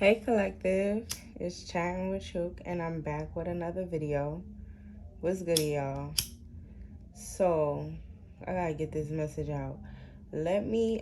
Hey collective, it's Chatting with Chook and I'm back with another video. What's good, y'all? So I gotta get this message out. Let me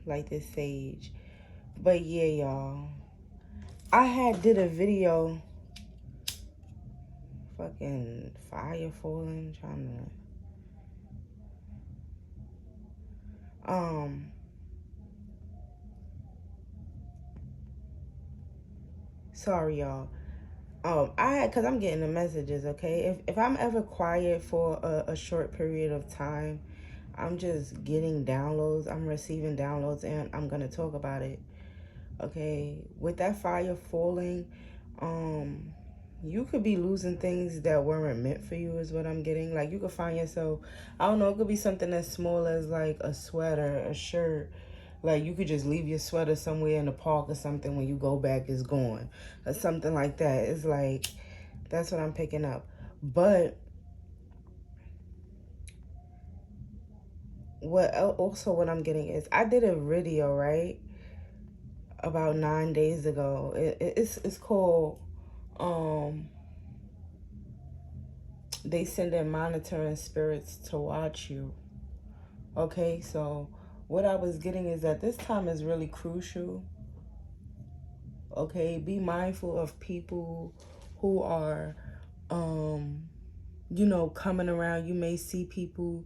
light this sage. But yeah, y'all, I had did a video, fucking fire falling, trying to sorry y'all. Cause I'm getting the messages, okay? If I'm ever quiet for a short period of time, I'm just getting downloads. I'm receiving downloads and I'm gonna talk about it. Okay. With that fire falling, you could be losing things that weren't meant for you is what I'm getting. Like you could find yourself, I don't know, it could be something as small as like a sweater, a shirt. Like you could just leave your sweater somewhere in the park or something. When you go back, it's gone. Or something like that. It's like, that's what I'm picking up. But what I'm getting is, I did a video, right? About 9 days ago. It's called, they send in monitoring spirits to watch you. Okay, so what I was getting is that this time is really crucial. Okay, be mindful of people who are, coming around. You may see people,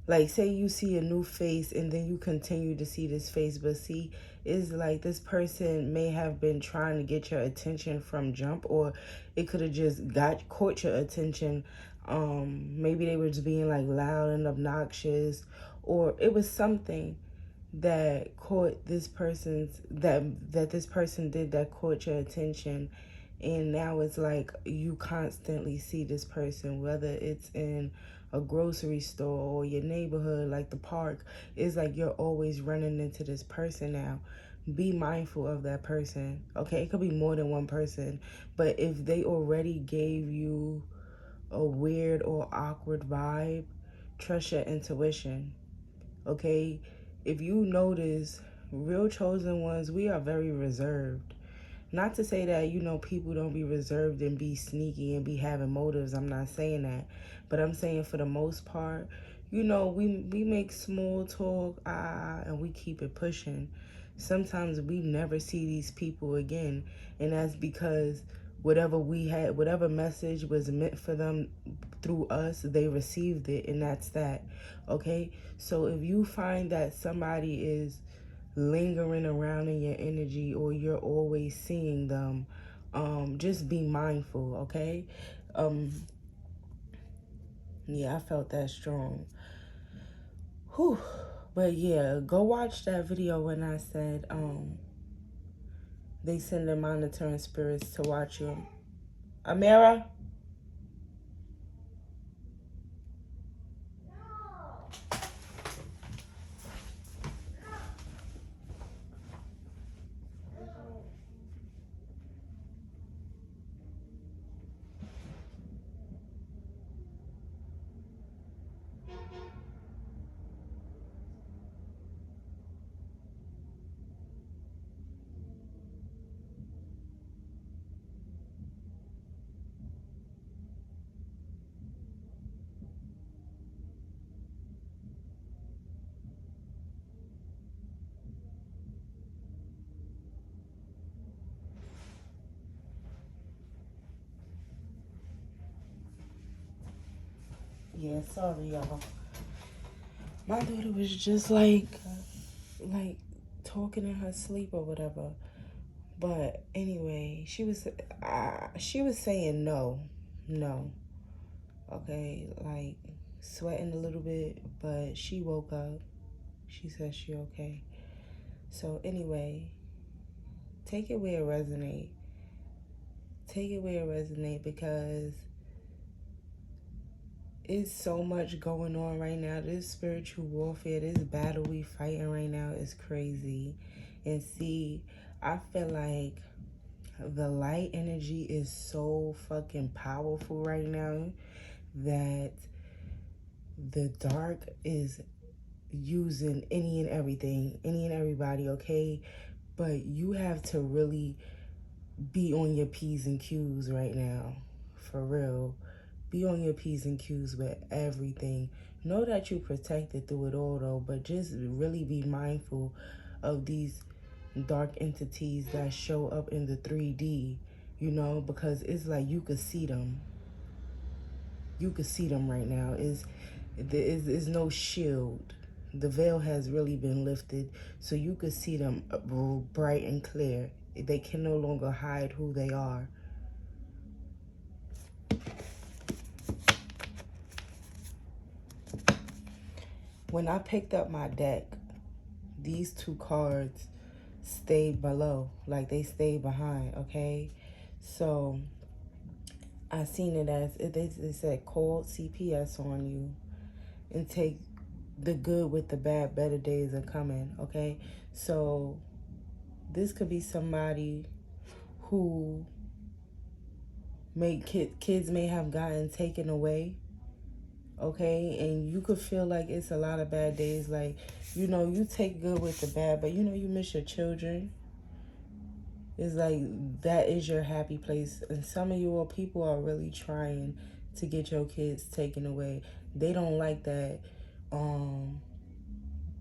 like say you see a new face and then you continue to see this face, but see, it's like this person may have been trying to get your attention from jump, or it could have just caught your attention. Maybe they were just being like loud and obnoxious, or it was something that caught this person's that this person did that caught your attention. And now it's like you constantly see this person, whether it's in a grocery store or your neighborhood, like the park. It's like you're always running into this person now. Be mindful of that person, okay? It could be more than one person, but if they already gave you a weird or awkward vibe, trust your intuition, okay? If you notice, real chosen ones, we are very reserved. Not to say that, people don't be reserved and be sneaky and be having motives. I'm not saying that. But I'm saying for the most part, we make small talk, and we keep it pushing. Sometimes we never see these people again. And that's because whatever message was meant for them through us, they received it, and that's that. Okay? So if you find that somebody is lingering around in your energy, or you're always seeing them, just be mindful, okay? Yeah, I felt that strong. Whew. But yeah, go watch that video when I said they send their monitoring spirits to watch you. Amira? Yeah, sorry y'all. My daughter was just like talking in her sleep or whatever. But anyway, she was saying no, no. Okay, like sweating a little bit, but she woke up. She said she okay. So anyway, take it where it resonate. Take it where it resonate, because it's so much going on right now. This spiritual warfare, this battle we fighting right now is crazy. And see, I feel like the light energy is so fucking powerful right now that the dark is using any and everything, any and everybody, okay? But you have to really be on your P's and Q's right now. For real. Be on your P's and Q's with everything. Know that you're protected through it all, though, but just really be mindful of these dark entities that show up in the 3D, you know, because it's like you could see them. You could see them right now. There is no shield. The veil has really been lifted, so you could see them bright and clear. They can no longer hide who they are. When I picked up my deck, these two cards stayed below, like they stayed behind, okay? So I seen it as, they said call CPS on you and take the good with the bad. Better days are coming, okay? So this could be somebody who kids may have gotten taken away, okay? And you could feel like it's a lot of bad days, like, you know, you take good with the bad, but you know you miss your children. It's like that is your happy place. And some of your people are really trying to get your kids taken away. They don't like that.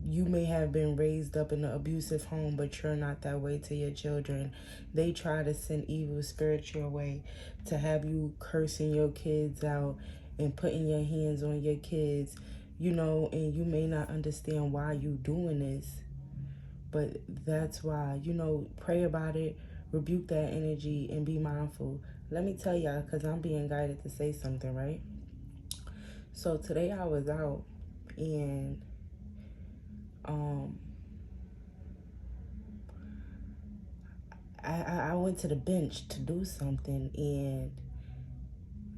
You may have been raised up in an abusive home, but you're not that way to your children. They try to send evil spirits your way to have you cursing your kids out and putting your hands on your kids, you know, and you may not understand why you doing this. But that's why, you know, pray about it, rebuke that energy, and be mindful. Let me tell y'all, because I'm being guided to say something, right? So today I was out and I went to the bench to do something, and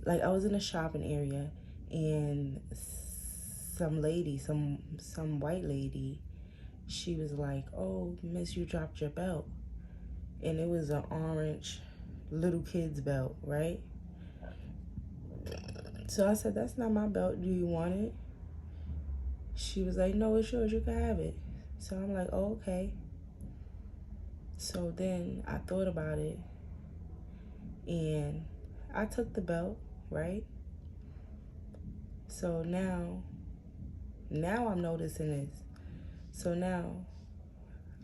like I was in a shopping area, and some lady, some white lady, she was like, "Oh, miss, you dropped your belt." And it was an orange little kid's belt, right? So I said, "That's not my belt. Do you want it?" She was like, "No, it's yours. You can have it." So I'm like, "Oh, okay." So then I thought about it, and I took the belt, right? So now I'm noticing this. So now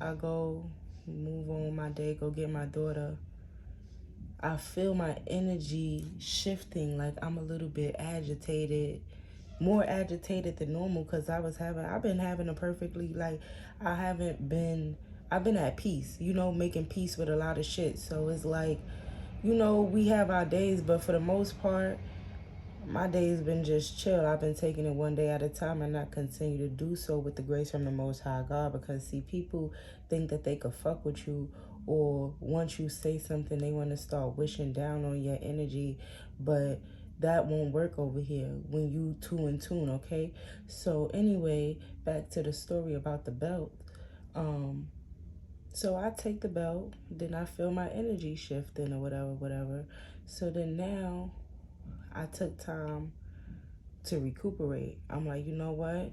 I go move on my day, go get my daughter. I feel my energy shifting, like I'm a little bit agitated, more agitated than normal, because I've been having a perfectly, like, I've been at peace, you know, making peace with a lot of shit. So it's like, you know, we have our days, but for the most part, my day's been just chill. I've been taking it one day at a time, and I continue to do so with the grace from the Most High God. Because, see, people think that they could fuck with you, or once you say something, they want to start wishing down on your energy. But that won't work over here when you two in tune, okay? So anyway, back to the story about the belt. So I take the belt, then I feel my energy shifting or whatever. So then now I took time to recuperate. I'm like, you know what?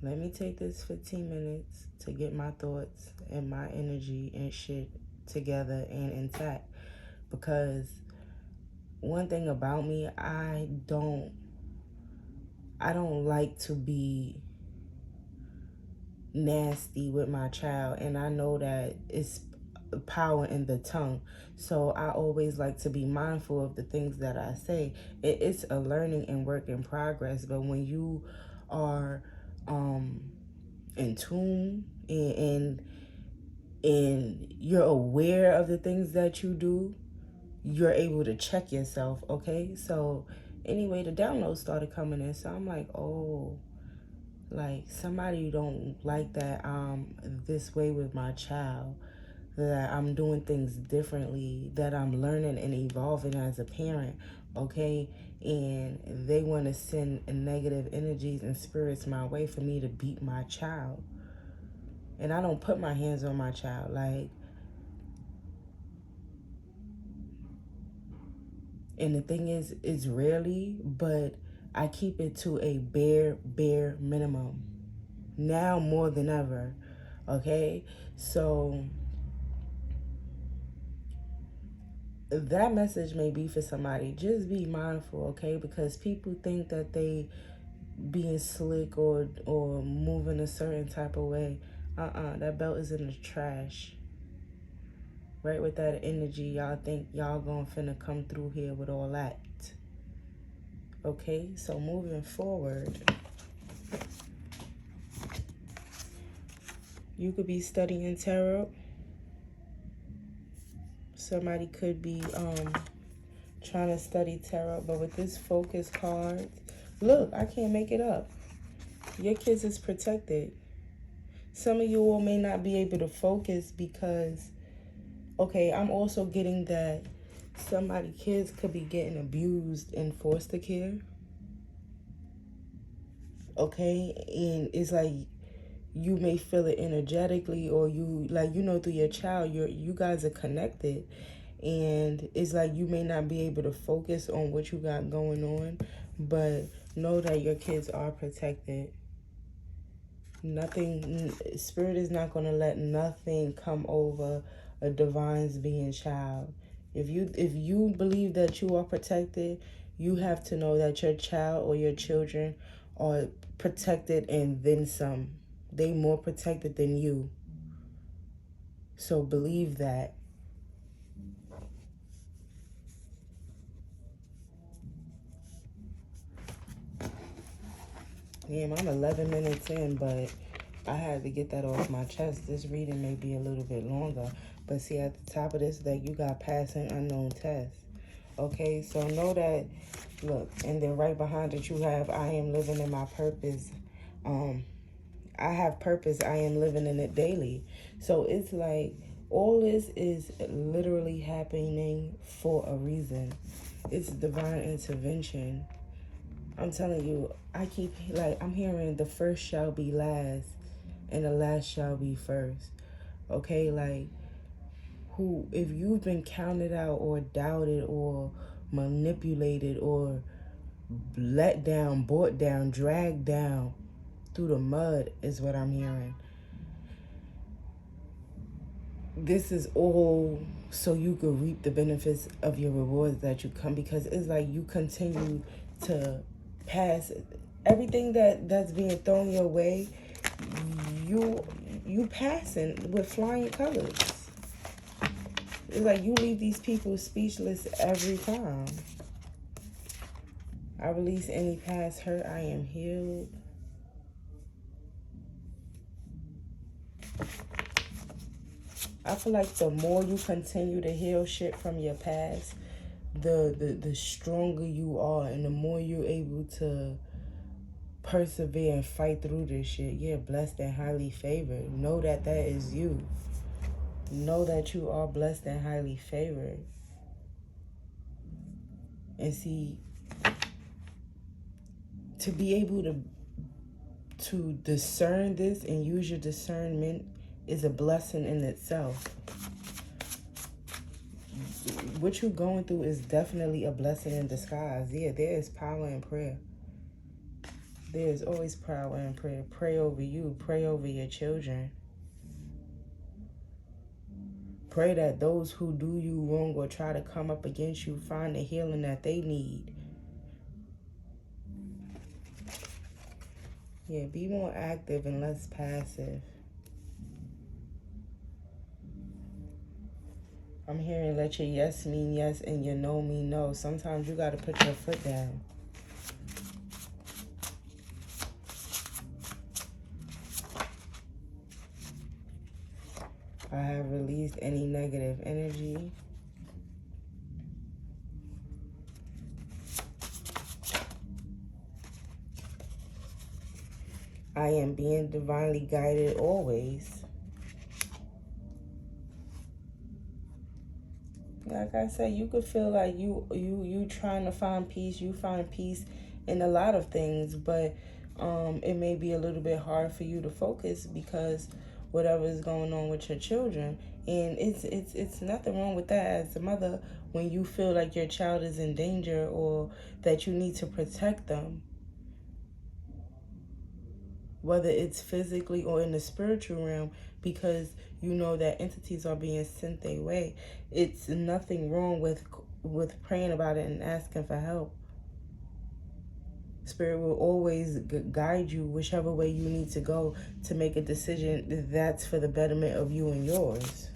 Let me take this 15 minutes to get my thoughts and my energy and shit together and intact. Because one thing about me, I don't like to be nasty with my child, and I know that it's power in the tongue. So I always like to be mindful of the things that I say. It's a learning and work in progress, but when you are in tune and you're aware of the things that you do, you're able to check yourself, okay? So anyway, the downloads started coming in, so I'm like, oh, like somebody don't like that this way with my child, that I'm doing things differently, that I'm learning and evolving as a parent, okay? And they want to send negative energies and spirits my way for me to beat my child. And I don't put my hands on my child, like, and the thing is, it's rarely, but I keep it to a bare minimum. Now more than ever. Okay? So that message may be for somebody. Just be mindful, okay? Because people think that they being slick or moving a certain type of way. That belt is in the trash. Right with that energy, y'all think y'all gonna finna come through here with all that. Okay, so moving forward, you could be studying tarot. Somebody could be trying to study tarot, but with this focus card, look, I can't make it up. Your kids is protected. Some of you all may not be able to focus because, okay, I'm also getting that somebody kids could be getting abused in foster care. Okay, and it's like you may feel it energetically, or you like, you know, through your child, you guys are connected, and it's like you may not be able to focus on what you got going on, but know that your kids are protected. Nothing, spirit is not going to let nothing come over a divine's being child. If you believe that you are protected, you have to know that your child or your children are protected and then some. They more protected than you. So believe that. Damn, I'm 11 minutes in, but I had to get that off my chest. This reading may be a little bit longer, but see at the top of this deck, you got passing unknown tests. Okay, so know that, look, and then right behind it, you have I am living in my purpose. I have purpose. I am living in it daily. So it's like all this is literally happening for a reason. It's divine intervention. I'm telling you, I'm hearing the first shall be last and the last shall be first. Okay, like, if you've been counted out or doubted or manipulated or let down, brought down, dragged down through the mud, is what I'm hearing. This is all so you could reap the benefits of your rewards that you come, because it's like you continue to pass everything that's being thrown your way. You passing with flying colors. It's like you leave these people speechless every time. I release any past hurt. I am healed. I feel like the more you continue to heal shit from your past, the stronger you are, and the more you're able to persevere and fight through this shit. You're blessed and highly favored. Know that that is you. Know that you are blessed and highly favored. And see, to be able to discern this and use your discernment is a blessing in itself. What you're going through is definitely a blessing in disguise. Yeah, there is power in prayer. There is always power in prayer. Pray over you. Pray over your children. Pray that those who do you wrong or try to come up against you find the healing that they need. Yeah, be more active and less passive. I'm hearing let your yes mean yes and your no mean no. Sometimes you got to put your foot down. I have released any negative energy. I am being divinely guided always. Like I said, you could feel like you trying to find peace. You find peace in a lot of things, but it may be a little bit hard for you to focus because whatever is going on with your children. And it's nothing wrong with that as a mother when you feel like your child is in danger or that you need to protect them, whether it's physically or in the spiritual realm, because you know that entities are being sent their way. It's nothing wrong with praying about it and asking for help. Spirit will always guide you whichever way you need to go to make a decision that's for the betterment of you and yours.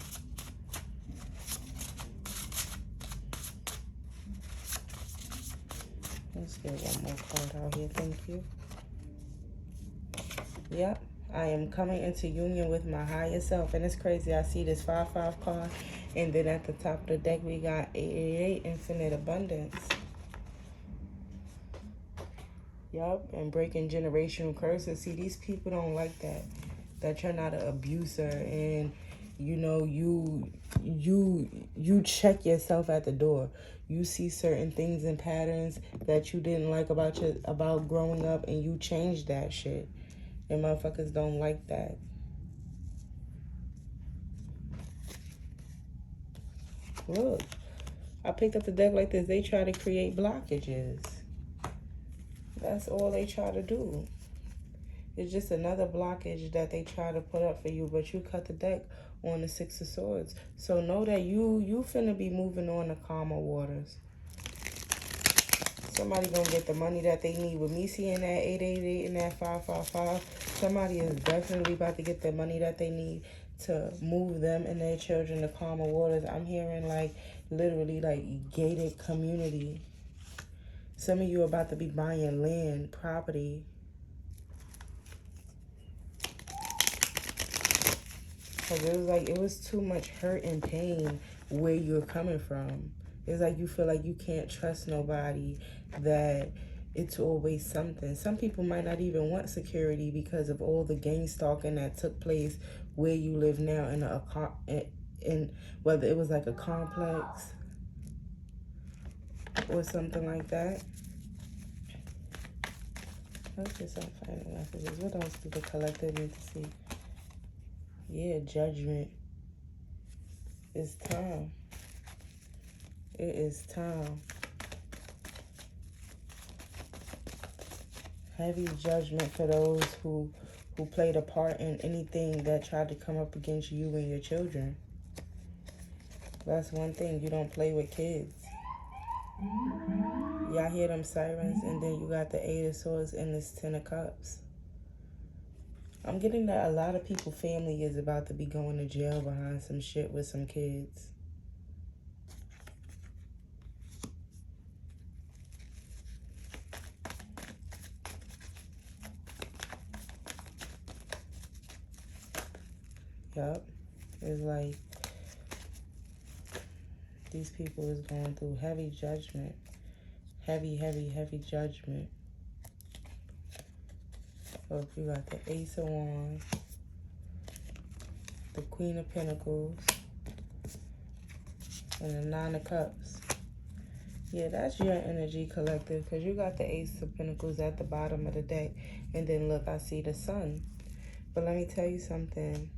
Let's get one more card out here. Thank you. Yep. I am coming into union with my higher self. And it's crazy. I see this 5-5 card. And then at the top of the deck, we got 888, infinite abundance. Yup, and breaking generational curses. See, these people don't like that. That you're not an abuser, and you know you check yourself at the door. You see certain things and patterns that you didn't like about growing up, and you change that shit. And motherfuckers don't like that. Look, I picked up the deck like this. They try to create blockages. That's all they try to do. It's just another blockage that they try to put up for you, but you cut the deck on the 6 of Swords. So know that you finna be moving on to calmer waters. Somebody gonna get the money that they need. With me seeing that 888 and that 555, somebody is definitely about to get the money that they need to move them and their children to calmer waters. I'm hearing like literally like gated community. Some of you are about to be buying land, property. Because it was too much hurt and pain where you're coming from. It's like you feel like you can't trust nobody, that it's always something. Some people might not even want security because of all the gang stalking that took place where you live now in whether it was like a complex or something like that. Let's get some final messages. What else do the collective need to see? Yeah, judgment. It's time. It is time. Heavy judgment for those who played a part in anything that tried to come up against you and your children. That's one thing. You don't play with kids. Y'all hear them sirens, and then you got the 8 of Swords and this 10 of Cups. I'm getting that a lot of people's family is about to be going to jail behind some shit with some kids. Yup. It's like these people is going through heavy judgment. Heavy, heavy, heavy judgment. So if you got the Ace of Wands, the Queen of Pentacles, and the 9 of Cups. Yeah, that's your energy, collective, because you got the Ace of Pentacles at the bottom of the deck. And then look, I see the Sun. But let me tell you something.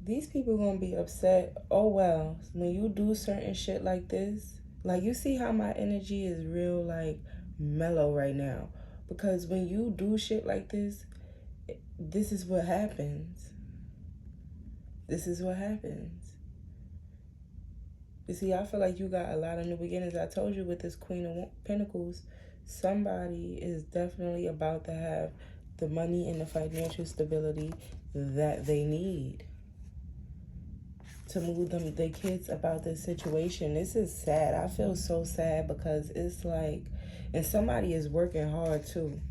These people gonna be upset. Oh, well, when you do certain shit like this, like you see how my energy is real, like, mellow right now. Because when you do shit like this is what happens. This is what happens. You see, I feel like you got a lot of new beginnings. I told you with this Queen of Pentacles, somebody is definitely about to have the money and the financial stability that they need to move their kids about this situation. This is sad. I feel so sad because it's like, and somebody is working hard too.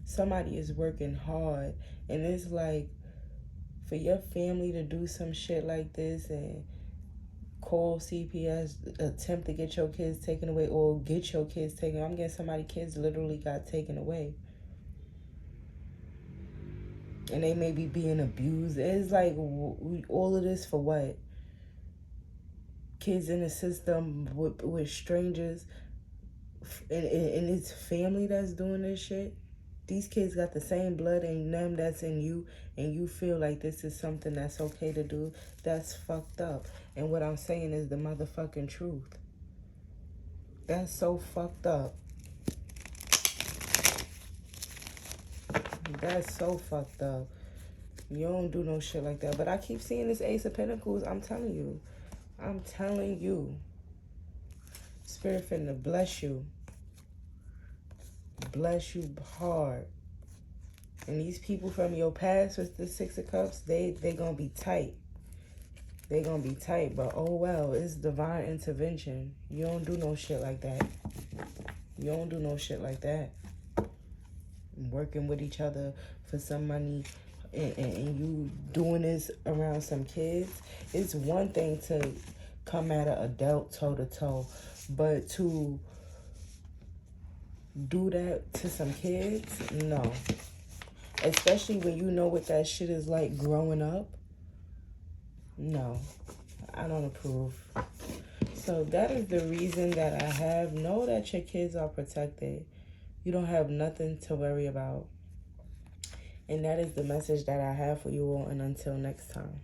Somebody is working hard. And it's like, for your family to do some shit like this and call CPS, attempt to get your kids taken away or get your kids taken. I'm getting somebody's kids literally got taken away. And they may be being abused. It's like, all of this for what? Kids in the system with strangers, and it's family that's doing this shit. These kids got the same blood in them that's in you, and you feel like this is something that's okay to do. That's fucked up. And what I'm saying is the motherfucking truth. That's so fucked up. That's so fucked up. You don't do no shit like that. But I keep seeing this Ace of Pentacles. I'm telling you. I'm telling you. Spirit finna bless you. Bless you hard. And these people from your past with the Six of Cups, they gonna be tight. They gonna be tight. But oh well, it's divine intervention. You don't do no shit like that. You don't do no shit like that. Working with each other for some money and you doing this around some kids. It's one thing to come at an adult toe to toe, but to do that to some kids, no. Especially when you know what that shit is like growing up. No, I don't approve. So that is the reason that I have. Know that your kids are protected. You don't have nothing to worry about. And that is the message that I have for you all. And until next time.